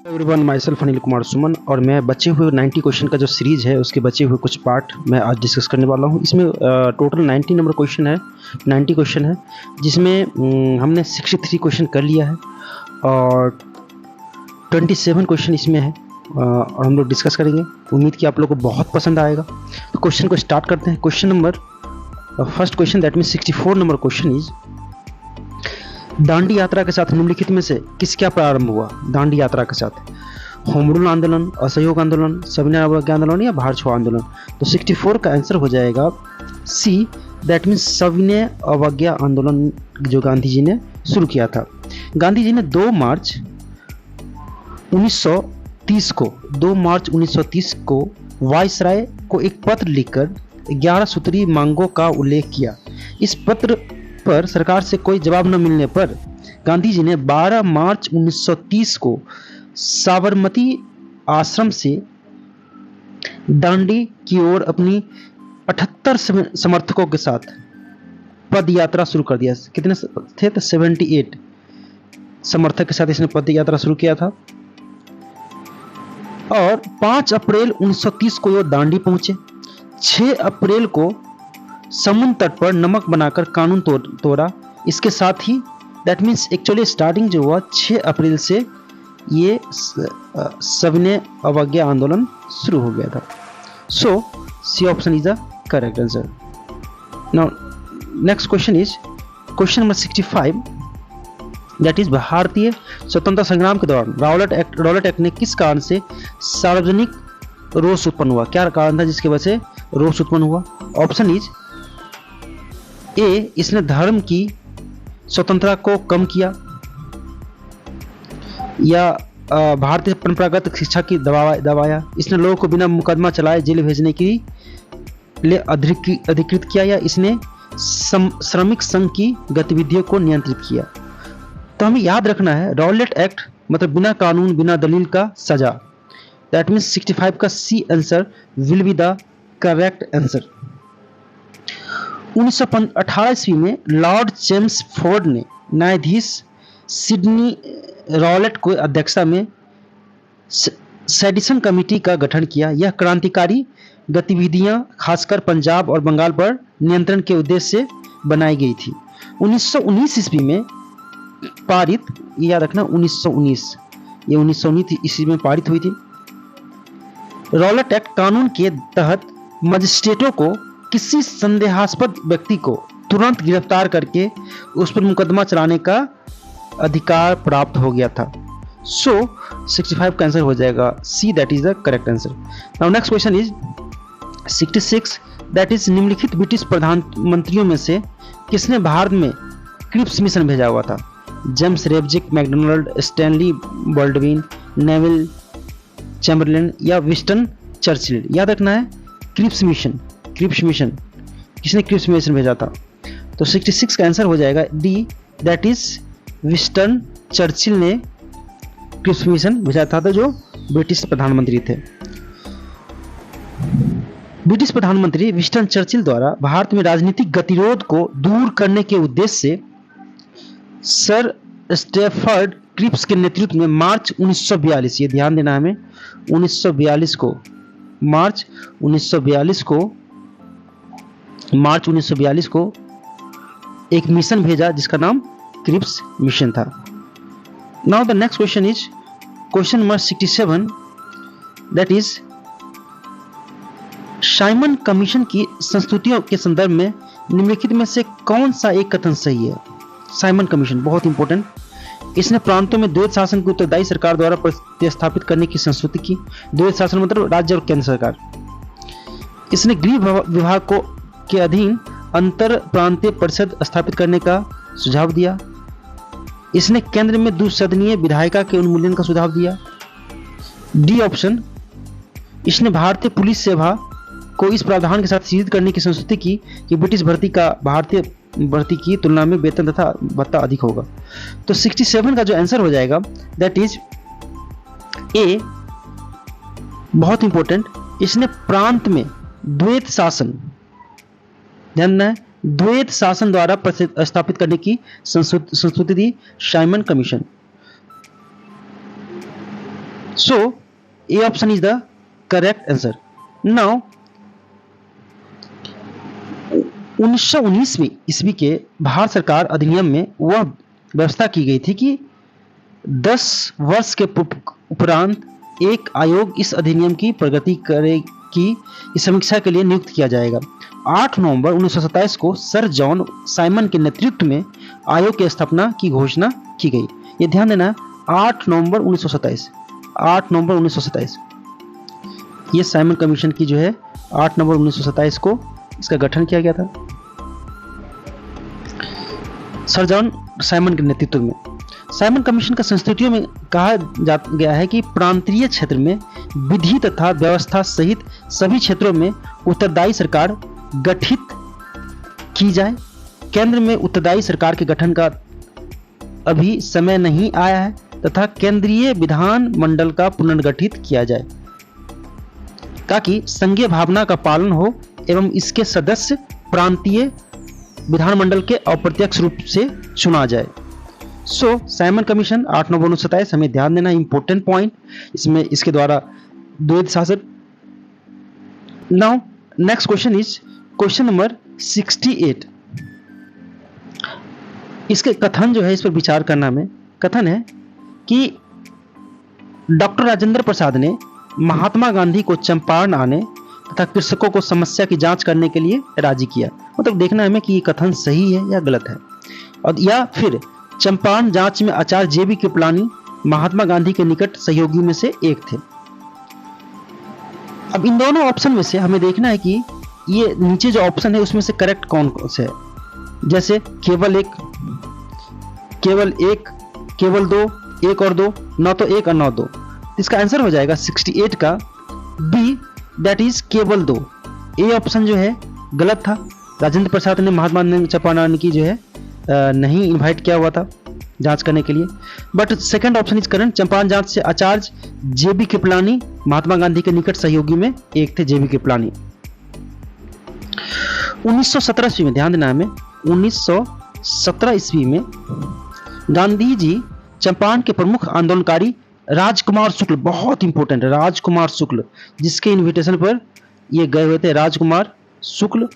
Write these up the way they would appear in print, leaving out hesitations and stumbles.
Everyone, myself Anil Kumar Suman और मैं बचे हुए 90 क्वेश्चन का जो सीरीज़ है उसके बचे हुए कुछ पार्ट मैं आज डिस्कस करने वाला हूँ। इसमें टोटल 90 नंबर क्वेश्चन है, 90 क्वेश्चन है जिसमें हमने 63 क्वेश्चन कर लिया है और 27 क्वेश्चन इसमें है और हम लोग डिस्कस करेंगे। उम्मीद कि आप लोग को बहुत पसंद आएगा। तो क्वेश्चन को स्टार्ट करते हैं। Question number first question that means 64 number question is, Dandi यात्रा के साथ निम्नलिखित में से किसका प्रारंभ हुआ? दांडी यात्रा के साथ होम रूल आंदोलन, असहयोग आंदोलन, सविनय अवज्ञा आंदोलन या भारत छोड़ो आंदोलन। तो 64 का आंसर हो जाएगा सी, दैट मीन्स सविनय अवज्ञा आंदोलन जो गांधी जी ने शुरू किया था। गांधी जी ने 2 मार्च 1930 को वायसराय को एक पत्र लिखकर 11 सूत्री मांगों का उल्लेख किया। इस पत्र पर सरकार से कोई जवाब न मिलने पर गांधी जी ने 12 मार्च 1930 को साबरमती आश्रम से दांडी की ओर अपनी 78 समर्थकों के साथ पद यात्रा शुरू कर दिया। कितने थे? तो 78 समर्थक के साथ इसने पद यात्रा शुरू किया था और 5 अप्रैल 1930 को ये दांडी पहुंचे। 6 अप्रैल को समुद्र तट पर नमक बनाकर कानून तोड़ा। इसके साथ ही दैट मीन्स एक्चुअली स्टार्टिंग जो हुआ 6 अप्रैल से ये सविनय अवज्ञा आंदोलन शुरू हो गया था। So C option is the correct answer. Now next question is question number 65 that is, भारतीय स्वतंत्रता संग्राम के दौरान रॉलेट एक्ट ने किस कारण से सार्वजनिक रोष उत्पन्न हुआ? क्या कारण था जिसकी वजह से रोष उत्पन्न हुआ? ऑप्शन इज ए, इसने धर्म की स्वतंत्रता को कम किया, या भारतीय परंपरागत शिक्षा की दबाया, इसने लोगों को बिना मुकदमा चलाए जेल भेजने के लिए अधिकृत किया, या इसने श्रमिक संघ की गतिविधियों को नियंत्रित किया। तो हमें याद रखना है रॉलेट एक्ट मतलब बिना कानून बिना दलील का सजा। दैट मीन्स 65 का C answer will be the correct answer. 1918 ईस्वी में लॉर्ड जेम्स फोर्ड ने न्यायाधीश सिडनी रॉलेट को अध्यक्षता में सेडिशन कमेटी का गठन किया। यह क्रांतिकारी गतिविधियां खासकर पंजाब और बंगाल पर नियंत्रण के उद्देश्य से बनाई गई थी। 1919 ईस्वी में पारित, याद रखना 1919 ईस्वी में पारित हुई थी। रॉलेट एक्ट कानून के तहत मजिस्ट्रेटों को किसी संदेहास्पद व्यक्ति को तुरंत गिरफ्तार करके उस पर मुकदमा चलाने का अधिकार प्राप्त हो गया था। सो 65 का आंसर हो जाएगा C, that is the correct answer. Now next question is 66 that is, निम्नलिखित ब्रिटिश प्रधानमंत्रियों में से किसने भारत में क्रिप्स मिशन भेजा हुआ था? जेम्स रेबजिक, MacDonald, Stanley Baldwin, Neville Chamberlain या विंस्टन चर्चिल। याद रखना है क्रिप्स मिशन किसने क्रिप्स मिशन भेजा था? तो 66 का आंसर हो जाएगा D, that is Winston Churchill ने क्रिप्स मिशन भेजा था, जो ब्रिटिश प्रधानमंत्री थे। ब्रिटिश प्रधानमंत्री विंस्टन चर्चिल द्वारा भारत में राजनीतिक गतिरोध को दूर करने के उद्देश्य से सर स्टैफर्ड क्रिप्स के नेतृत्व में मार्च 1942, ये ध्यान देना हमें, मार्च 1942 को एक मिशन भेजा जिसका नाम क्रिप्स मिशन था। Now the next question is question number 67 that is, Simon commission की संस्तुतियों के संदर्भ में निम्नलिखित में से कौन सा एक कथन सही है? साइमन कमीशन बहुत इंपॉर्टेंट। इसने प्रांतों में द्वैत शासन को उत्तरदायी सरकार द्वारा प्रतिस्थापित करने की संस्तुति की। द्वैत शासन मतलब राज्य और केंद्र सरकार। इसने गृह विभाग के अधीन अंतर प्रांतीय परिषद स्थापित करने का सुझाव दिया। इसने केंद्र में द्विसदनीय विधायिका के उन्मूलन का सुझाव दिया। डी ऑप्शन, इसने भारतीय पुलिस सेवा को इस प्रावधान के साथ सीमित करने की संस्तुति की कि ब्रिटिश भर्ती का भारतीय भर्ती की तुलना में वेतन तथा भत्ता अधिक होगा। तो 67 का जो आंसर हो जाएगा दैट इज ए, बहुत इंपॉर्टेंट। इसने प्रांत में द्वैत शासन, ध्यान देना है, द्वैत शासन द्वारा स्थापित करने की संस्तुति दी Simon commission. So A option is the correct answer. Now 1919 ईस्वी के भारत सरकार अधिनियम में वह व्यवस्था की गई थी कि 10 वर्ष के उपरांत एक आयोग इस अधिनियम की प्रगति की समीक्षा के लिए नियुक्त किया जाएगा। 8 नवंबर 1927 को सर जॉन साइमन के नेतृत्व में आयोग की स्थापना की घोषणा की गई। ये ध्यान देना, 8 नवंबर 1927 ये साइमन कमीशन की जो है 8 नवंबर 1927 को इसका गठन किया गया था सर जॉन साइमन के नेतृत्व में। साइमन कमीशन का संस्तुतियों में कहा गया है कि प्रांतीय क्षेत्र में विधि तथा व्यवस्था सहित सभी क्षेत्रों में उत्तरदायी सरकार गठित की जाए। केंद्र में उत्तरदायी सरकार के गठन का अभी समय नहीं आया है तथा केंद्रीय विधान मंडल का पुनर्गठित किया जाए ताकि संघीय भावना का पालन हो एवं इसके सदस्य प्रांतीय विधानमंडल के अप्रत्यक्ष रूप से चुना जाए। सो साइमन कमीशन 8 नवंबर 1927, हमें ध्यान देना इंपॉर्टेंट पॉइंट, इसमें इसके द्वारा द्वैध शासन। Now next question is question number 68। इसके कथन जो है, इस पर विचार करना में कथन है कि डॉक्टर राजेंद्र प्रसाद ने महात्मा गांधी को चंपारण आने तथा कृषकों को समस्या की जांच करने के लिए राजी किया। मतलब देखना है हमें कि ये कथन सही है या गलत है, और या फिर चंपारण जांच में आचार्य जेबी कृपलानी महात्मा गांधी के निकट सहयोगी में से एक थे। अब इन दोनों ऑप्शन में से हमें देखना है कि ये नीचे जो ऑप्शन है उसमें से करेक्ट कौन से है। जैसे केवल एक, केवल दो, एक और दो, न तो एक और न दो। इसका आंसर हो जाएगा 68 का बी, दैट इज केवल दो। ए ऑप्शन जो है गलत था। राजेंद्र प्रसाद ने महात्मा गांधी चंपारण की जो है नहीं इनवाइट किया हुआ था जांच करने के लिए। But second option is correct. Champaran जांच से आचार्य जेबी कृपलानी महात्मा गांधी के निकट सहयोगी में एक थे, जेबी कृपलानी। 1917 ईस्वी में, ध्यान देना हमें, 1917 ईस्वी में गांधी जी चंपारण के प्रमुख आंदोलनकारी राजकुमार शुक्ल, बहुत इंपॉर्टेंट, राजकुमार शुक्ल, जिसके इनविटेशन पर ये गए हुए थे, राजकुमार शुक्ल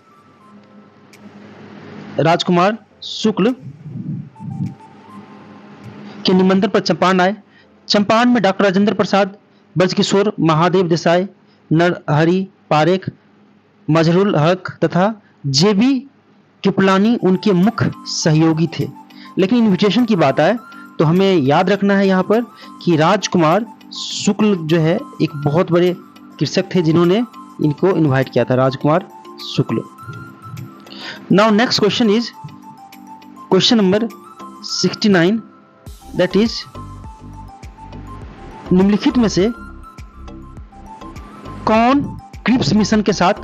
के निमंत्रण पर चंपारण आए। चंपारण में डॉक्टर राजेंद्र प्रसाद, ब्रजकिशोर, महादेव देसाई, नरहरि पारेख, मजहरुल हक तथा जेबी कृपलानी उनके मुख्य सहयोगी थे। लेकिन इनविटेशन की बात आए तो हमें याद रखना है यहाँ पर कि राजकुमार शुक्ल जो है एक बहुत बड़े कृषक थे जिन्होंने इनको इनवाइट किया था, Rajkumar Shukla. Now next question is question number 69, that is निम्नलिखित में से कौन क्रिप्स मिशन के साथ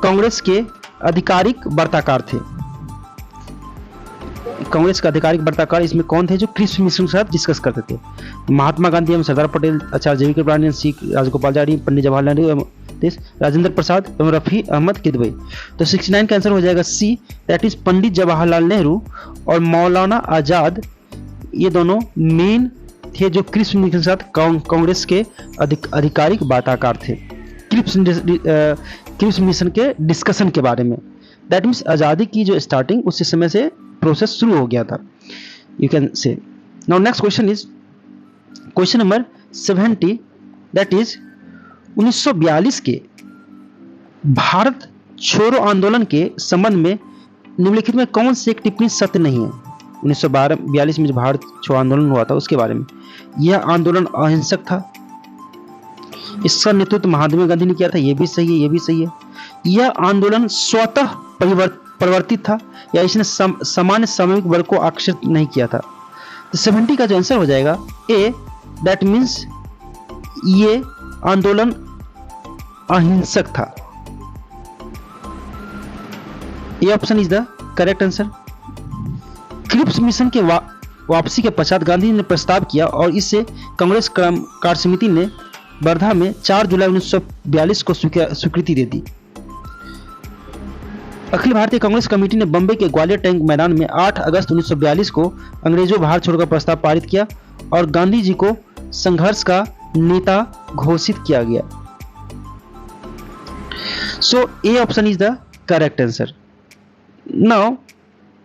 कांग्रेस के आधिकारिक वार्ताकार थे। कांग्रेस का आधिकारिक वार्ताकार इसमें कौन थे जो क्रिप्स मिशन के साथ डिस्कस करते थे। महात्मा गांधी एवं सरदार पटेल, आचार्य जेबी कृपलानी, सिख राजगोपालाचारी, पंडित जवाहरलाल नेहरू एवं राजेंद्र प्रसाद एवं रफी अहमद किदवई। तो 69 का आंसर हो जाएगा C, that is Pandit Jawaharlal Nehru और मौलाना आजाद। ये दोनों मेन थे जो क्रिप्स मिशन के साथ कांग्रेस के आधिकारिक वार्ताकार थे क्रिप्स मिशन के डिस्कशन के बारे में। दैट मीन्स आज़ादी की जो स्टार्टिंग उसी समय से प्रोसेस शुरू हो गया था, you can say. Now next question is question number 70, that is 1942 के भारत छोड़ो आंदोलन के संबंध में निम्नलिखित में कौन सी एक टिप्पणी सत्य नहीं है। 1942 में जो भारत छोड़ो आंदोलन हुआ था उसके बारे में, यह आंदोलन अहिंसक था, इसका नेतृत्व महात्मा गांधी ने किया था, ये भी सही है, ये भी सही है। यह आंदोलन स्वतः परिवर्तित था या इसने सामान्य सामूहिक वर्ग को आकर्षित नहीं किया था। तो 70 का जो आंसर हो जाएगा ए, दैट मीन्स ये आंदोलन अहिंसक था। ये option is the correct answer. Cripps mission के वापसी के पश्चात गांधी ने प्रस्ताव किया और इससे कांग्रेस कार्य समिति ने वर्धा में 4 जुलाई 1942 को स्वीकृति दे दी। अखिल भारतीय कांग्रेस कमेटी ने बंबई के ग्वालियर टैंक मैदान में 8 अगस्त 1942 को अंग्रेजों भारत छोड़कर प्रस्ताव पारित किया और गांधी जी को संघर्ष का नेता घोषित किया गया? So A option is the correct answer. Now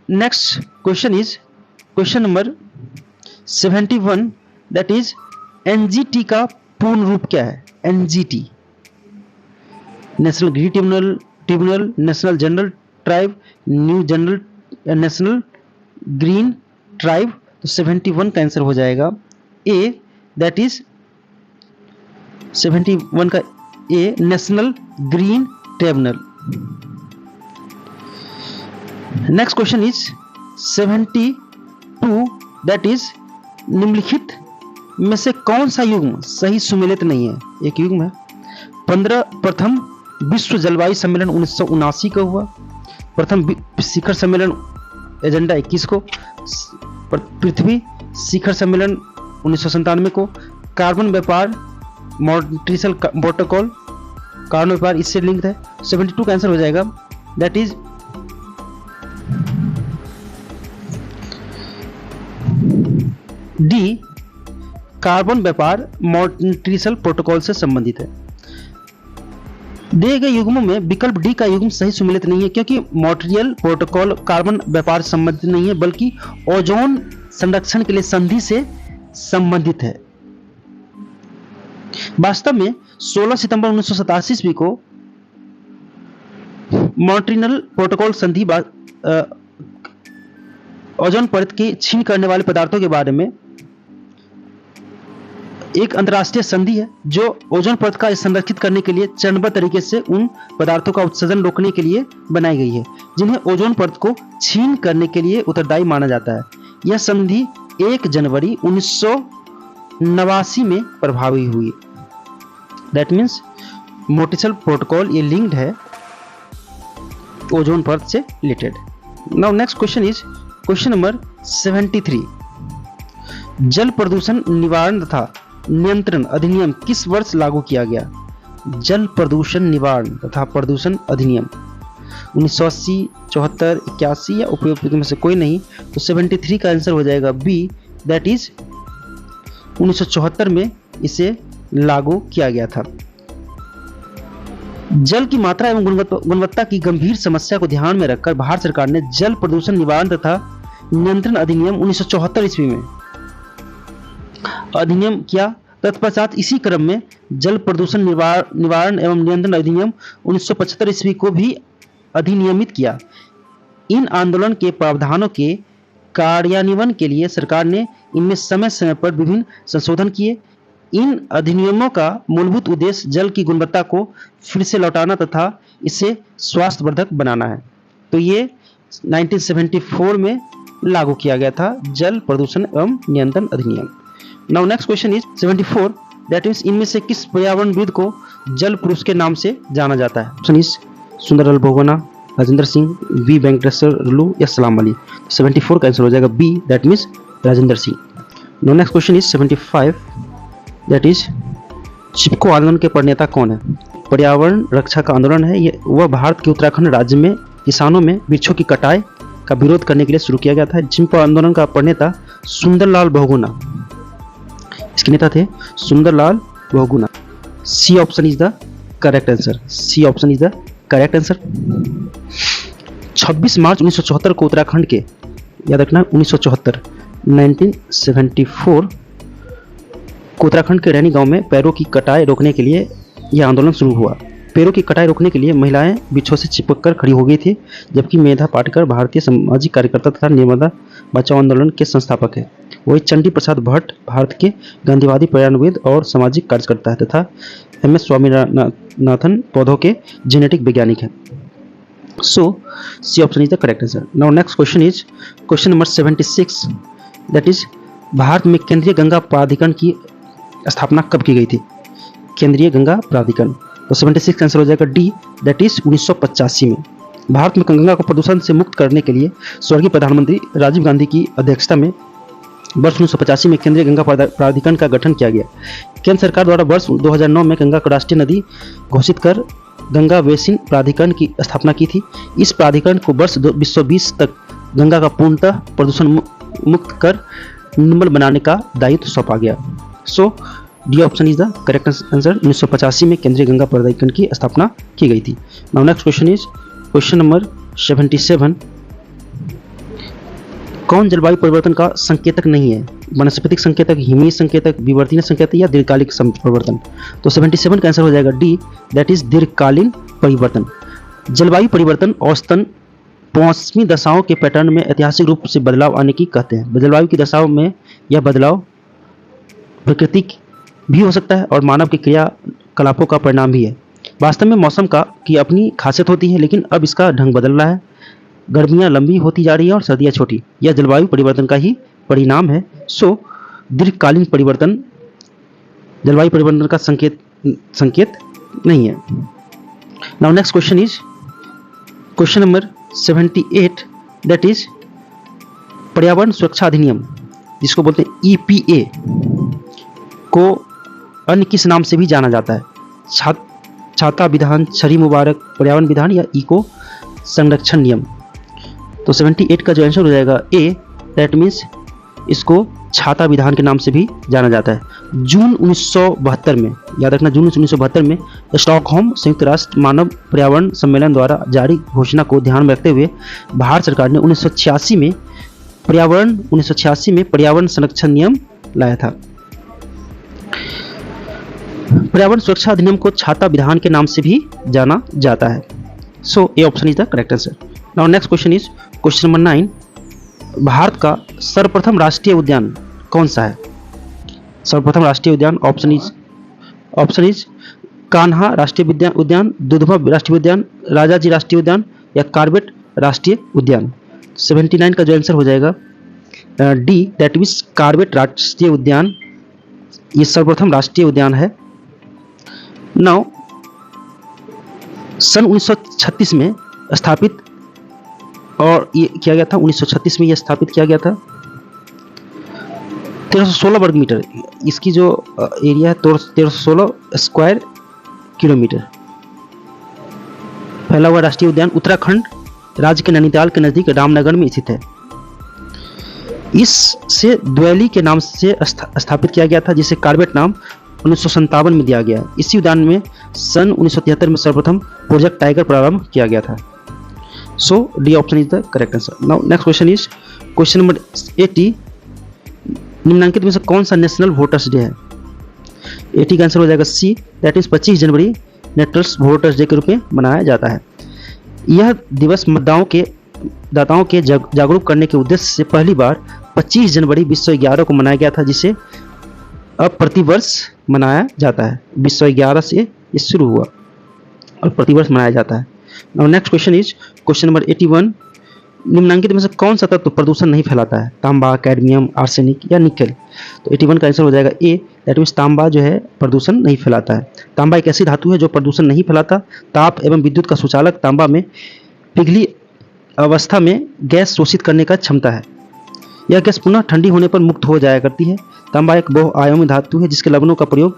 next question is question number 71, that is NGT का पूर्ण रूप क्या है? NGT, national green tribunal, national general tribe, new general national green tribe. तो 71 का आंसर हो जाएगा ए, दैट इज 71 का A, national green tribunal. Next question is 72, that is निम्नलिखित में से कौन सा युग्म सही सुमेलित नहीं है? एक युग्म है। प्रथम विश्व जलवायु सम्मेलन 1979 का हुआ, प्रथम शिखर सम्मेलन एजेंडा 21 को, पृथ्वी शिखर सम्मेलन 1997 को, कार्बन व्यापार मॉन्ट्रियल प्रोटोकॉल, कार्बन व्यापार इससे लिंक्ड है। 72 का आंसर हो जाएगा दैट इज डी, कार्बन व्यापार मॉन्ट्रियल प्रोटोकॉल से संबंधित है। दिए गए युग्मों में विकल्प डी का युग्म सही सुमेलित नहीं है, क्योंकि मॉन्ट्रियल प्रोटोकॉल कार्बन व्यापार से संबंधित नहीं है, बल्कि ओजोन संरक्षण के लिए संधि से संबंधित है। वास्तव में 16 सितंबर 1987 ईस्वी को मॉन्ट्रियल प्रोटोकॉल संधि ओजोन परत की छीन करने वाले पदार्थों के बारे में एक अंतर्राष्ट्रीय संधि है, जो ओजोन परत का संरक्षित करने के लिए चरणबद्ध तरीके से उन पदार्थों का उत्सर्जन रोकने के लिए बनाई गई है, जिन्हें ओजोन परत को छीन करने के लिए उत्तरदायी माना जाता है। यह संधि 1 जनवरी 1989 में प्रभावी हुई। दैट मीन्स मॉन्ट्रियल प्रोटोकॉल ये लिंक्ड है ओजोन परत से related. Now next question is question number 73, जल प्रदूषण निवारण तथा नियंत्रण अधिनियम किस वर्ष लागू किया गया? जल प्रदूषण निवारण तथा प्रदूषण अधिनियम 1980, 74, 81 या उपयुक्त में से कोई नहीं। तो 73 का आंसर हो जाएगा बी, दैट इज 1974 में इसे लागू किया गया था। जल की मात्रा एवं गुणवत्ता की गंभीर समस्या को ध्यान में रखकर भारत सरकार ने जल प्रदूषण निवारण तथा नियंत्रण अधिनियम 1974 ईस्वी में अधिनियम किया। तत्पश्चात इसी क्रम में जल प्रदूषण निवारण एवं नियंत्रण अधिनियम 1975 ईस्वी को भी अधिनियमित किया। इन आंदोलन के प्रावधानों के कार्यान्वयन के लिए सरकार ने इनमें समय समय पर विभिन्न संशोधन किए। इन अधिनियमों का मूलभूत उद्देश्य जल की गुणवत्ता को फिर से लौटाना तथा इसे स्वास्थ्यवर्धक बनाना है। तो ये 1974 में लागू किया गया था जल प्रदूषण एवं नियंत्रण अधिनियम। Now next question is 74, that means इनमें से किस पर्यावरणविद को जल पुरुष के नाम से जाना जाता है? Option is Sundarlal Bahuguna, Rajendra Singh, V Venkateswarlu या सलाम अली। 74 का आंसर हो जाएगा B, that means Rajendra Singh. Now next question is 75, that is Chipko आंदोलन के प्रणेता कौन है? पर्यावरण रक्षा का आंदोलन है ये, वह भारत के उत्तराखंड राज्य में किसानों में वृक्षों की कटाई का विरोध करने के लिए शुरू किया गया था। चिपको आंदोलन का प्रणेता सुंदरलाल बहुगुणा, इसके नेता थे Sunderlal Bahuguna. C option is the correct answer, C option is the correct answer. 26 March 1974 को उत्तराखंड के, याद रखना 1974 को उत्तराखंड के रैनी गांव में पेड़ों की कटाई रोकने के लिए यह आंदोलन शुरू हुआ। पेड़ों की कटाई रोकने के लिए महिलाएं वृक्षों से चिपककर खड़ी हो गई थी, जबकि मेधा पाटकर भारतीय सामाजिक कार्यकर्ता तथा नर्मदा बचाओ आंदोलन के संस्थापक है। वही चंडी प्रसाद भट्ट भारत के गांधीवादी पर्यावरणविद और सामाजिक कार्यकर्ता है तथा एम.एस. स्वामीनाथन पौधों के जेनेटिक वैज्ञानिक हैं। So C option is the correct answer. Now next question is question number 76, that is Bharat में केंद्रीय गंगा प्राधिकरण की स्थापना कब की गई थी? केंद्रीय गंगा प्राधिकरण, तो 76 का आंसर हो जाएगा डी, दैट इज 1985 में। भारत में गंगा को प्रदूषण से मुक्त करने के लिए स्वर्गीय प्रधानमंत्री राजीव गांधी की अध्यक्षता में वर्ष 1985 में केंद्रीय गंगा प्राधिकरण का गठन किया गया। केंद्र सरकार द्वारा वर्ष 2009 में गंगा को राष्ट्रीय नदी घोषित कर गंगा बेसिन प्राधिकरण की स्थापना की थी। इस प्राधिकरण को वर्ष 2020 तक गंगा का पूर्णतः प्रदूषण मुक्त कर निर्मल बनाने का दायित्व सौंपा गया। So D option is the correct answer. 1985 में केंद्रीय गंगा प्राधिकरण की स्थापना की गई थी। Now next question is question number 77। कौन जलवायु परिवर्तन का संकेतक नहीं है? वनस्पतिक संकेतक, हिमीय संकेतक, विवर्तनीय संकेतक या दीर्घकालिक परिवर्तन? तो 77 का आंसर हो जाएगा डी, दैट इज दीर्घकालीन परिवर्तन। जलवायु परिवर्तन औसतन मौसमी दशाओं के पैटर्न में ऐतिहासिक रूप से बदलाव आने की कहते हैं। जलवायु की दशाओं में यह बदलाव प्रकृति भी हो सकता है और मानव की क्रियाकलापों का परिणाम भी है। वास्तव में मौसम की अपनी खासियत होती है, लेकिन अब इसका ढंग बदल रहा है। गर्मियां लंबी होती जा रही है और सर्दियां छोटी। यह जलवायु परिवर्तन का ही परिणाम है। सो दीर्घकालीन परिवर्तन जलवायु परिवर्तन का संकेत नहीं है। Now next question is question number 78, that is पर्यावरण सुरक्षा अधिनियम, जिसको बोलते हैं EPA, को अन्य किस नाम से भी जाना जाता है? छाता विधान, छड़ी मुबारक, पर्यावरण विधान या इको संरक्षण नियम? तो 78 का जो आंसर हो जाएगा ए, दैट मीन्स इसको छाता विधान के नाम से भी जाना जाता है। जून 1972 में, याद रखना, जून 1972 में स्टॉकहोम संयुक्त राष्ट्र मानव पर्यावरण सम्मेलन द्वारा जारी घोषणा को ध्यान में रखते हुए भारत सरकार ने 1986 में पर्यावरण संरक्षण नियम लाया था। पर्यावरण सुरक्षा अधिनियम को छाता विधान के नाम से भी जाना जाता है। So A option is the correct answer. Now next question is question number 9। Bharat का सर्वप्रथम राष्ट्रीय उद्यान कौन सा है? सर्वप्रथम राष्ट्रीय उद्यान ऑप्शन इज कान्हा राष्ट्रीय उद्यान, दुधवा राष्ट्रीय उद्यान, राजाजी राष्ट्रीय उद्यान या कार्बेट राष्ट्रीय उद्यान? 79 का जो आंसर हो जाएगा डी, दैट मीन्स कार्बेट राष्ट्रीय उद्यान, ये सर्वप्रथम राष्ट्रीय उद्यान है। नाउ सन 1936 में स्थापित, और ये किया गया था 1936 में ये स्थापित किया गया था। 1316 वर्ग मीटर इसकी जो एरिया है, 1316 स्क्वायर किलोमीटर फैला हुआ राष्ट्रीय उद्यान उत्तराखंड राज्य के नैनीताल के नजदीक रामनगर में स्थित है। इससे द्वैली के नाम से स्थापित किया गया था, जिसे कार्बेट नाम 1957 में दिया गया। इसी उद्यान में सन 1973 में सर्वप्रथम प्रोजेक्ट टाइगर प्रारंभ किया गया था। So D option is the correct answer. Now next question is question number 80। निम्नलिखित में से कौन सा नेशनल वोटर्स डे है? 80 का आंसर हो जाएगा सी, दैट इज 25 जनवरी नेशनल वोटर्स डे के रूप में मनाया जाता है। यह दिवस मतदाताओं के जागरूक करने के उद्देश्य से पहली बार 25 जनवरी 2011 को मनाया गया था, जिसे अब प्रतिवर्ष मनाया जाता है। 2011 से ये शुरू हुआ और प्रतिवर्ष मनाया जाता है। Now next question is question number 81। निम्नलिखित में से कौन सा तत्व प्रदूषण नहीं फैलाता है? तांबा, कैडमियम, आर्सेनिक या निकेल? तो 81 का आंसर हो जाएगा ए, दैट मीन्स तांबा जो है प्रदूषण नहीं फैलाता है। तांबा एक ऐसी धातु है जो प्रदूषण नहीं फैलाता। ताप एवं विद्युत का सुचालक तांबा में पिघली अवस्था में गैस शोषित करने का क्षमता है। यह गैस पुनः ठंडी होने पर मुक्त हो जाया करती है। तांबा एक बहुआयामी धातु है जिसके लवणों का प्रयोग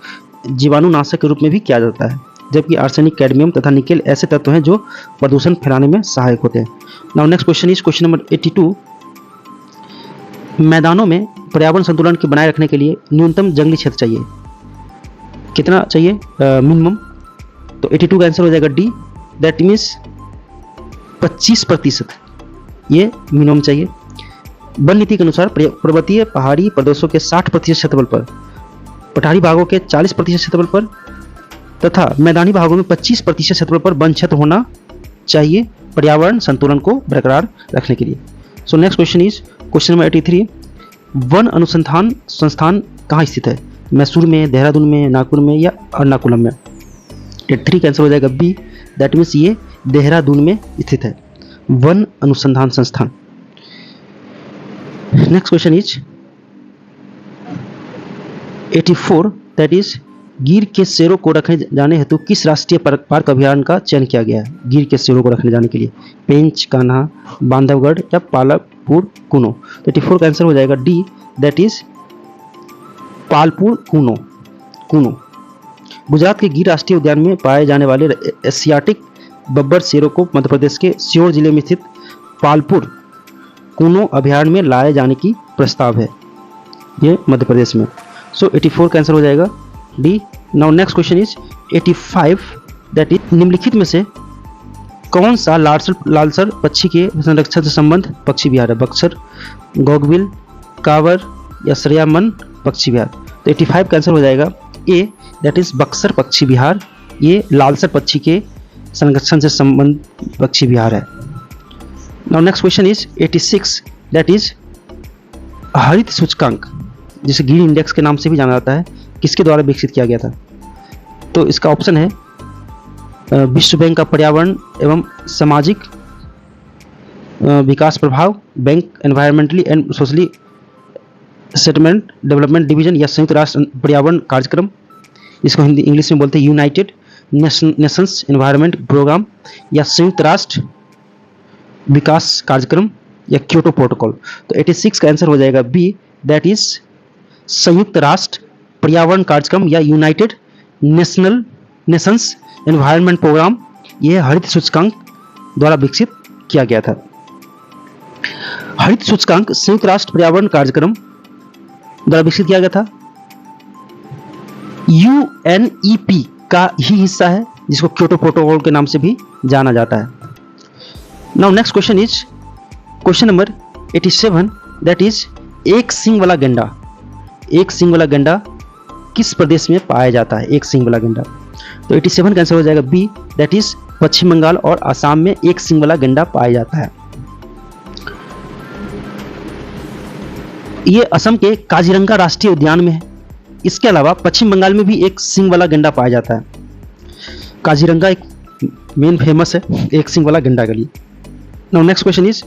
जीवाणुनाशक के रूप में भी किया जाता है, जबकि आर्सेनिक, कैडमियम तथा निकेल ऐसे तत्व हैं जो प्रदूषण फैलाने में सहायक होते हैं। Now next question is question number 82। मैदानों में पर्यावरण संतुलन के बनाए रखने के लिए न्यूनतम जंगली क्षेत्र चाहिए, कितना चाहिए मिनिमम? तो 82 का आंसर हो जाएगा डी, दैट मीन्स 25% ये मिनिमम चाहिए। वन नीति के अनुसार पर्वतीय पहाड़ी प्रदेशों के 60% क्षेत्रफल पर, पठारी भागों के 40% क्षेत्रफल पर तथा मैदानी भागों में 25% क्षेत्रफल पर वन क्षेत्र होना चाहिए पर्यावरण संतुलन को बरकरार रखने के लिए। So next question is question number 83। One अनुसंधान संस्थान कहाँ स्थित है? मैसूर में, देहरादून में, नागपुर में या एर्नाकुलम में? 83 का आंसर हो जाएगा बी, दैट मीन्स ये देहरादून में स्थित है वन अनुसंधान संस्थान। Next question is 84, that is गिर के शेरों को रखे जाने हेतु किस राष्ट्रीय पार्क अभियान का चयन किया गया है? गिर के शेरों को रखने जाने के लिए पेंच, कान्हा, बांधवगढ़ या पालपुर कुनो? 84 का आंसर हो जाएगा डी, दैट इज पालपुर कुनो। गुजरात के गिर राष्ट्रीय उद्यान में पाए जाने वाले एशियाटिक बब्बर शेरों को मध्य प्रदेश के सीहोर जिले में स्थित पालपुर कुनो अभयारण्य में लाए जाने की प्रस्ताव है, ये मध्य प्रदेश में। सो 84 का आंसर हो जाएगा D. Now next question is 85, that is निम्नलिखित में से कौन सा लालसर पक्षी के संरक्षण से संबंध पक्षी विहार है? बक्सर, गोगबिल, कांवर या सरियामन पक्षी विहार? तो 85 का आंसर हो जाएगा ए, दैट इज बक्सर पक्षी विहार। ये लालसर पक्षी के संरक्षण से संबंध पक्षी विहार है। Now next question is 86, that is हरित सूचकांक, जिसे ग्रीन इंडेक्स के नाम से भी जाना जाता है, किसके द्वारा विकसित किया गया था? तो इसका ऑप्शन है विश्व बैंक का पर्यावरण एवं सामाजिक विकास प्रभाव, bank environmentally and socially settlement development division, या संयुक्त राष्ट्र पर्यावरण कार्यक्रम, इसको हिंदी इंग्लिश में बोलते हैं यूनाइटेड नेशंस एनवायरमेंट प्रोग्राम, या संयुक्त राष्ट्र विकास कार्यक्रम, या क्योटो प्रोटोकॉल। तो 86 का आंसर हो जाएगा बी, दैट इज संयुक्त राष्ट्र पर्यावरण कार्यक्रम या यूनाइटेड नेशंस एनवायरमेंट प्रोग्राम। यह हरित सूचकांक द्वारा विकसित किया गया था। हरित सूचकांक संयुक्त राष्ट्र पर्यावरण कार्यक्रम द्वारा विकसित किया गया था। यूएनईपी का ही हिस्सा है, जिसको क्योटो प्रोटोकॉल के नाम से भी जाना जाता है। Now next question is question number 87, that is एक सींग वाला गैंडा। एक सींग वाला गैंडा किस प्रदेश में पाया जाता है? एक सींग वाला गैंडा। तो 87 का आंसर हो जाएगा बी, दैट इज पश्चिम बंगाल और आसाम में एक सींग वाला गैंडा पाया जाता है। ये असम के काजीरंगा राष्ट्रीय उद्यान में है। इसके अलावा पश्चिम बंगाल में भी एक सींग वाला गैंडा पाया जाता है। काजीरंगा एक मेन फेमस है एक सींग वाला गैंडा के लिए। Now next question is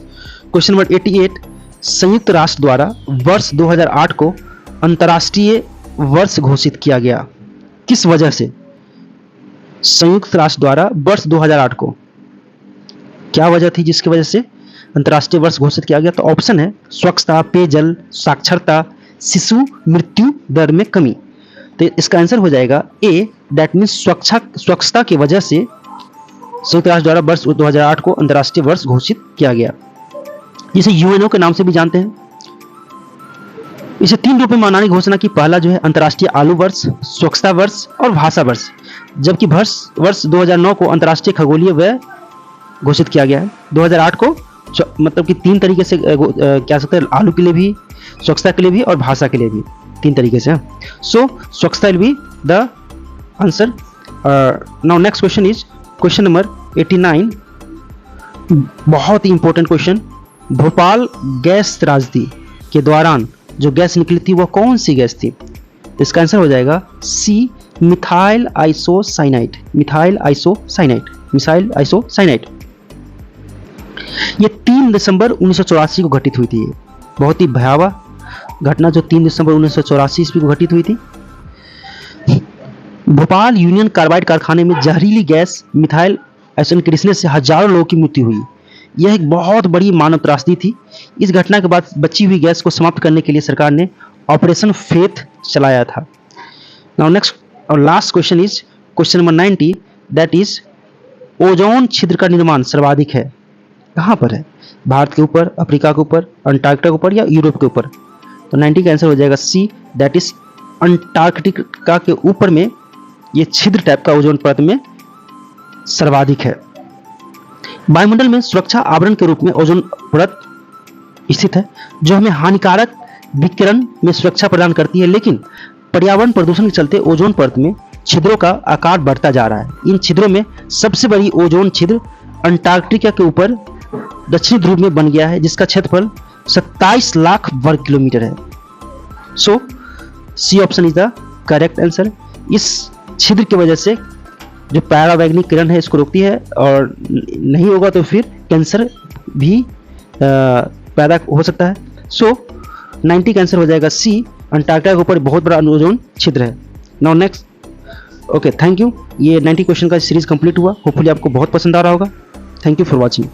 question number 88, संयुक्त राष्ट्र द्वारा वर्ष 2008 को अंतर्राष्ट्रीय वर्ष घोषित किया गया, किस वजह से? संयुक्त राष्ट्र द्वारा वर्ष 2008 को क्या वजह थी जिसकी वजह से अंतर्राष्ट्रीय वर्ष घोषित किया गया? तो ऑप्शन है स्वच्छता, पेयजल, साक्षरता, शिशु मृत्यु दर में कमी। तो इसका आंसर हो जाएगा ए, दैट मीन्स स्वच्छता की वजह से संयुक्त राष्ट्र द्वारा वर्ष 2008 को अंतर्राष्ट्रीय वर्ष घोषित किया गया, जिसे यूएनओ के नाम से भी जानते हैं। इसे 3 रूपों में मनाने की घोषणा की। पहला जो है अंतर्राष्ट्रीय आलू वर्ष, स्वच्छता वर्ष और भाषा वर्ष, जबकि वर्ष 2009 को अंतर्राष्ट्रीय खगोलीय व्यय घोषित किया गया है। 2008 को मतलब कि 3 तरीके से क्या सकते हैं, आलू के लिए भी, स्वच्छता के लिए भी और भाषा के लिए भी, 3 तरीके से। सो स्वच्छता will be the answer. Now next question is question number 89, बहुत ही इंपॉर्टेंट क्वेश्चन। भोपाल गैस त्रासदी के दौरान जो गैस निकली थी वह कौन सी गैस थी? इसका आंसर हो जाएगा सी, मिथाइल आइसोसाइनाइड। Methyl isocyanide. ये 3 दिसंबर 1984 को घटित हुई थी। बहुत ही भयावह घटना जो 3 दिसंबर 1984 ईस्वी को घटित हुई थी। भोपाल यूनियन कार्बाइड कारखाने में जहरीली गैस मिथाइल आइसोसाइनाइड रिसने से हजारों लोगों की मृत्यु हुई। यह एक बहुत बड़ी मानव त्रासदी थी। इस घटना के बाद बची हुई गैस को समाप्त करने के लिए सरकार ने ऑपरेशन फेथ चलाया था। नाउ नेक्स्ट और last question is question number 90, that is ozone छिद्र का निर्माण सर्वाधिक है कहाँ पर है? भारत के ऊपर, अफ्रीका के ऊपर, अंटार्कटिका के ऊपर या यूरोप के ऊपर? तो 90 का आंसर हो जाएगा सी, दैट इज अंटार्कटिका के ऊपर में ये छिद्र टाइप का ओजोन परत में सर्वाधिक है। वायुमंडल में सुरक्षा आवरण के रूप में ओजोन परत स्थित है, जो हमें हानिकारक विकिरण में सुरक्षा प्रदान करती है, लेकिन पर्यावरण प्रदूषण के चलते ओजोन परत में छिद्रों का आकार बढ़ता जा रहा है। इन छिद्रों में सबसे बड़ी ओजोन छिद्र अंटार्कटिका के ऊपर दक्षिणी ध्रुव में बन गया है, जिसका क्षेत्रफल 27 लाख वर्ग किलोमीटर है। So C option is the correct answer. इस छिद्र की वजह से जो परावैंगनिक किरण है इसको रोकती है, और नहीं होगा तो फिर कैंसर भी पैदा हो सकता है। सो 90 का आंसर हो जाएगा सी, अंटार्कटिका के ऊपर बहुत बड़ा ओजोन छिद्र है। Now next, okay thank you. ये 90 क्वेश्चन का सीरीज कंप्लीट हुआ। होपफुली आपको बहुत पसंद आ रहा होगा। Thank you for watching.